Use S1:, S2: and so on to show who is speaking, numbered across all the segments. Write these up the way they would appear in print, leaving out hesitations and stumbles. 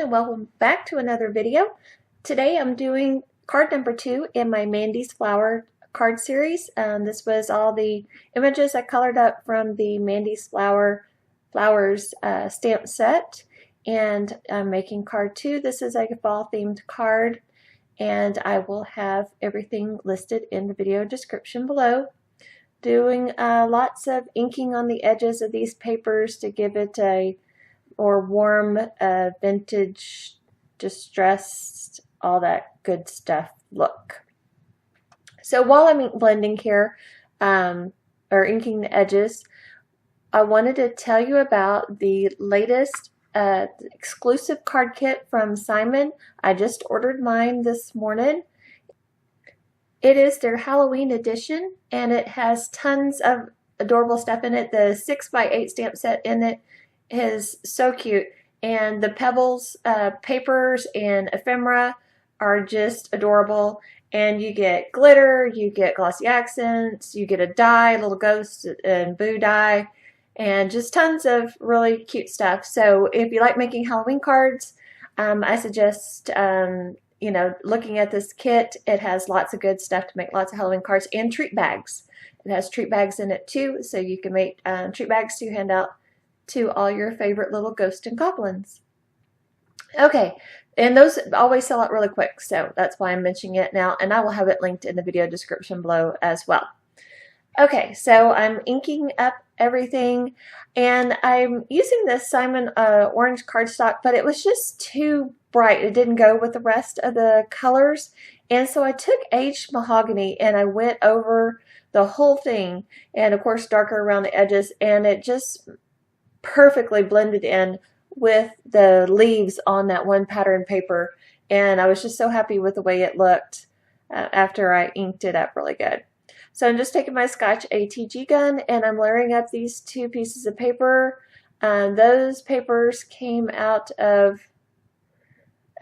S1: and welcome back to another video. Today I'm doing card number 2 in my Mandys Flower card series. This was all the images I colored up from the Mandys Flowers stamp set, and I'm making card 2. This is a fall themed card, and I will have everything listed in the video description below. Doing lots of inking on the edges of these papers to give it a more warm, vintage, distressed, all that good stuff look. So while I'm blending here, or inking the edges, I wanted to tell you about the latest exclusive card kit from Simon. I just ordered mine this morning. It is their Halloween edition, and it has tons of adorable stuff in it. The 6x8 stamp set in it is so cute, and the pebbles, papers, and ephemera are just adorable. And you get glitter, you get glossy accents, you get a die, a little ghost and boo die, and just tons of really cute stuff. So if you like making Halloween cards, I suggest looking at this kit. It has lots of good stuff to make lots of Halloween cards, and treat bags. It has treat bags in it too, so you can make treat bags to hand out to all your favorite little ghosts and goblins. Okay, and those always sell out really quick, so that's why I'm mentioning it now, and I will have it linked in the video description below as well. Okay, so I'm inking up everything, and I'm using this Simon orange cardstock, but it was just too bright. It didn't go with the rest of the colors, and so I took aged mahogany and I went over the whole thing, and of course darker around the edges, and it just perfectly blended in with the leaves on that one pattern paper, and I was just so happy with the way it looked after I inked it up really good. So I'm just taking my Scotch ATG gun, and I'm layering up these two pieces of paper. Those papers came out of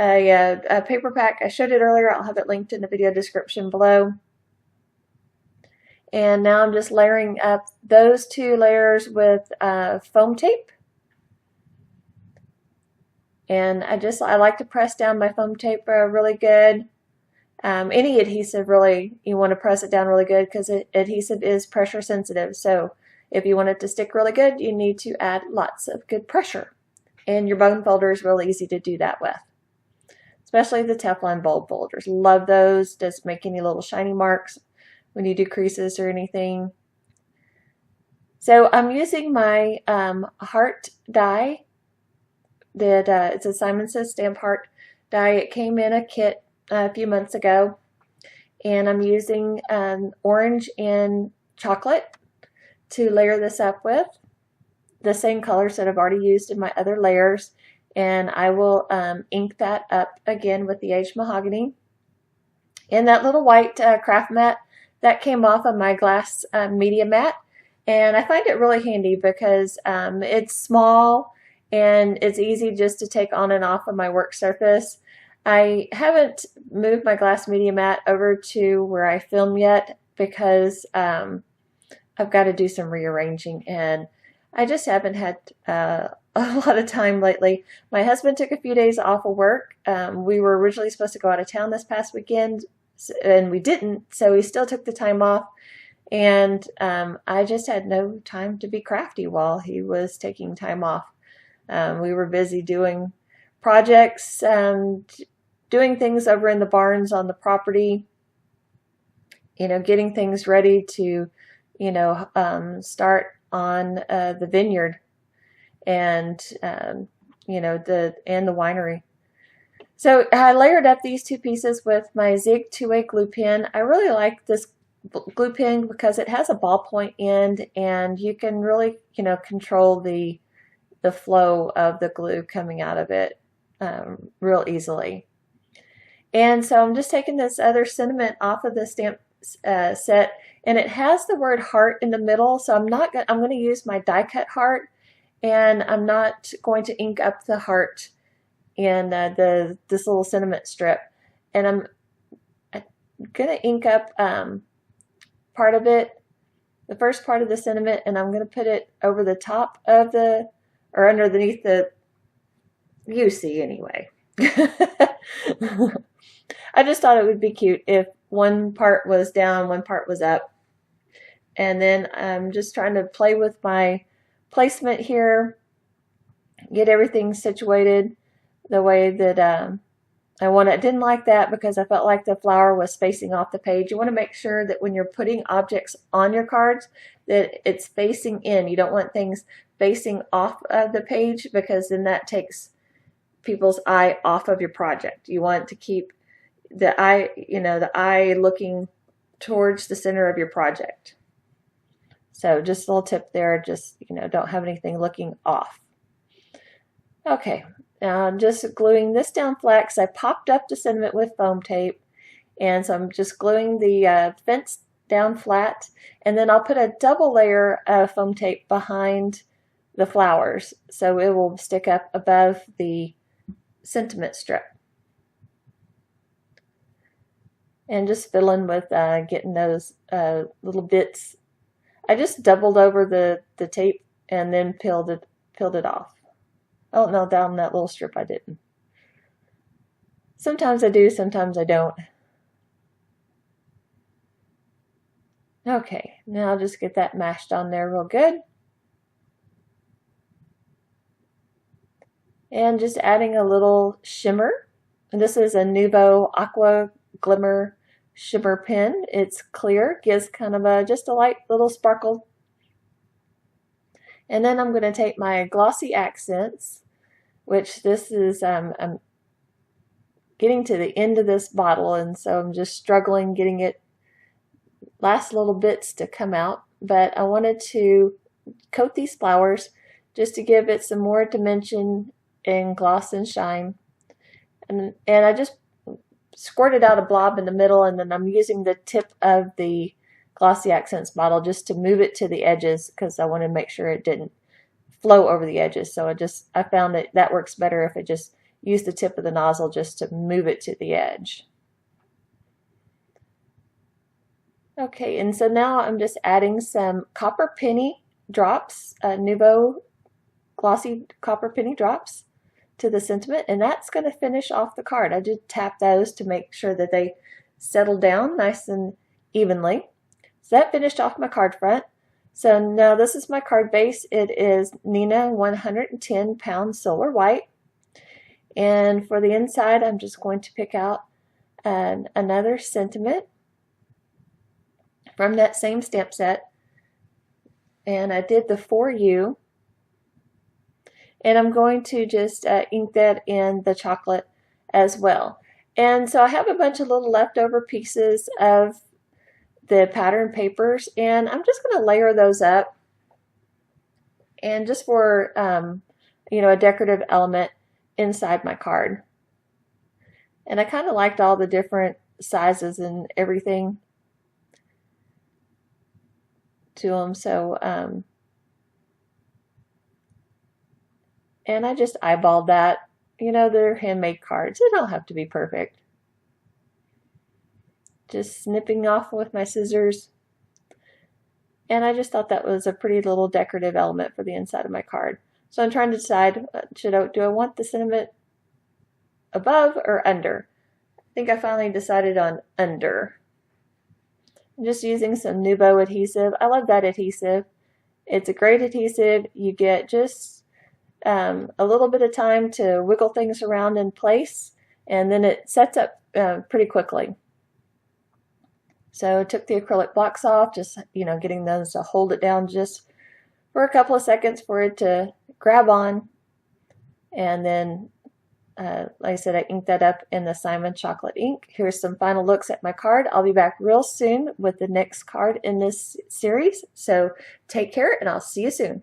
S1: a paper pack. I showed it earlier. I'll have it linked in the video description below. And now I'm just layering up those two layers with foam tape. And I like to press down my foam tape really good. Any adhesive, really, you want to press it down really good, because adhesive is pressure sensitive. So if you want it to stick really good, you need to add lots of good pressure. And your bone folder is really easy to do that with. Especially the Teflon bulb folders. Love those. Doesn't make any little shiny marks when you do creases or anything. So I'm using my heart die. It's a Simon Says Stamp Heart die. It came in a kit a few months ago, and I'm using orange and chocolate to layer this up with, the same colors that I've already used in my other layers, and I will ink that up again with the aged mahogany. And that little white craft mat, that came off of my glass media mat, and I find it really handy because it's small and it's easy just to take on and off of my work surface. I haven't moved my glass media mat over to where I film yet, because I've got to do some rearranging, and I just haven't had a lot of time lately. My husband took a few days off of work. We were originally supposed to go out of town this past weekend, and we didn't, so he still took the time off, and I just had no time to be crafty while he was taking time off. We were busy doing projects, doing things over in the barns on the property, getting things ready to, start on the vineyard and, the winery. So I layered up these two pieces with my Zig 2A glue pen. I really like this glue pen because it has a ballpoint end, and you can really, control the flow of the glue coming out of it real easily. And so I'm just taking this other sentiment off of the stamp set, and it has the word heart in the middle, so I'm going to use my die cut heart, and I'm not going to ink up the heart in this little sentiment strip. And I'm going to ink up part of it, the first part of the sentiment, and I'm going to put it over the top of or underneath the, you see anyway. I just thought it would be cute if one part was down, one part was up. And then I'm just trying to play with my placement here, get everything situated the way that I want it. I didn't like that because I felt like the flower was facing off the page. You want to make sure that when you're putting objects on your cards that it's facing in. You don't want things facing off of the page because then that takes people's eye off of your project. You want to keep the eye, the eye looking towards the center of your project. So just a little tip there, just, don't have anything looking off. Okay, now I'm just gluing this down flat because I popped up the sentiment with foam tape. And so I'm just gluing the fence down flat. And then I'll put a double layer of foam tape behind the flowers so it will stick up above the sentiment strip. And just fiddling with getting those little bits. I just doubled over the tape and then peeled it off. Oh no, down that little strip I didn't. Sometimes I do, sometimes I don't. Okay, now I'll just get that mashed on there real good. And just adding a little shimmer. And this is a Nuvo Aqua Glimmer Shimmer pen. It's clear, gives kind of just a light little sparkle. And then I'm going to take my glossy accents, which this is, I'm getting to the end of this bottle, and so I'm just struggling getting it last little bits to come out. But I wanted to coat these flowers just to give it some more dimension and gloss and shine. And I just squirted out a blob in the middle, and then I'm using the tip of the Glossy Accents bottle just to move it to the edges because I want to make sure it didn't flow over the edges. So I found that works better if I just use the tip of the nozzle just to move it to the edge. Okay, and so now I'm just adding some copper penny drops, Nuvo glossy copper penny drops to the sentiment, and that's going to finish off the card. I did tap those to make sure that they settle down nice and evenly. So that finished off my card front. So now this is my card base. It is Neenah 110 pound silver white. And for the inside, I'm just going to pick out another sentiment from that same stamp set. And I did the For You. And I'm going to just ink that in the chocolate as well. And so I have a bunch of little leftover pieces of the pattern papers, and I'm just going to layer those up. And just for, a decorative element inside my card. And I kind of liked all the different sizes and everything to them. So, and I just eyeballed that. They're handmade cards. They don't have to be perfect. Just snipping off with my scissors. And I just thought that was a pretty little decorative element for the inside of my card. So I'm trying to decide, do I want the sentiment above or under? I think I finally decided on under. I'm just using some Nuvo adhesive. I love that adhesive. It's a great adhesive. You get just a little bit of time to wiggle things around in place, and then it sets up pretty quickly. So I took the acrylic blocks off, just getting those to hold it down just for a couple of seconds for it to grab on, and then like I said, I inked that up in the Simon chocolate ink. Here's some final looks at my card. I'll be back real soon with the next card in this series. So take care, and I'll see you soon.